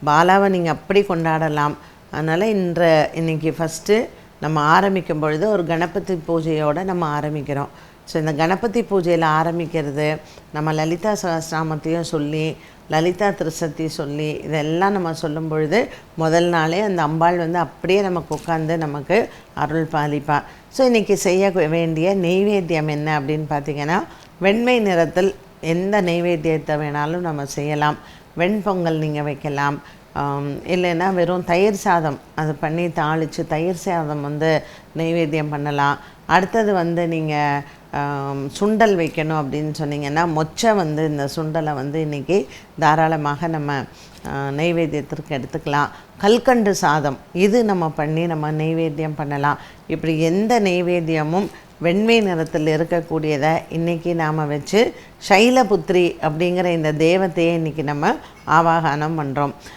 பாலாவை நீங்கள் அப்படி கொண்டாடலாம். அதனால் இன்றைக்கி ஃபஸ்ட்டு நம்ம ஆரம்பிக்கும் பொழுது ஒரு கணபதி பூஜையோடு நம்ம ஆரம்பிக்கிறோம். ஸோ இந்த கணபதி பூஜையில் ஆரம்பிக்கிறது நம்ம லலிதா சகஸ்ரநாமத்தையும் சொல்லி லலிதா திருசத்தி சொல்லி இதெல்லாம் நம்ம சொல்லும் பொழுது முதல் நாளே அந்த அம்பாள் வந்து அப்படியே நமக்கு உட்காந்து நமக்கு அருள் பாலிப்பா. ஸோ இன்றைக்கி செய்ய வேண்டிய நெய்வேத்தியம் என்ன அப்படின்னு பார்த்திங்கன்னா, வெண்மை நிறத்தில் எந்த நெய்வேத்தியத்தை வேணாலும் நம்ம செய்யலாம். வெண்பொங்கல் நீங்கள் வைக்கலாம், இல்லைன்னா வெறும் தயிர் சாதம் அது பண்ணி தாளித்து தயிர் சாதம் வந்து நெய்வேத்தியம் பண்ணலாம். அடுத்தது வந்து நீங்கள் சுண்டல் வைக்கணும் அப்படின்னு சொன்னிங்கன்னா மொச்சை வந்து இந்த சுண்டலை வந்து இன்றைக்கி தாராளமாக நம்ம நெய்வேத்தியத்திற்கு எடுத்துக்கலாம். கல்கண்டு சாதம் இது நம்ம பண்ணி நம்ம நெய்வேத்தியம் பண்ணலாம். இப்படி எந்த நெய்வேத்தியமும் வெண்மை நிறத்தில் இருக்கக்கூடியதை இன்றைக்கி நாம் வச்சு சைலபுத்ரி அப்படிங்கிற இந்த தேவத்தையை இன்றைக்கி நம்ம ஆவாகனம் பண்ணுறோம்.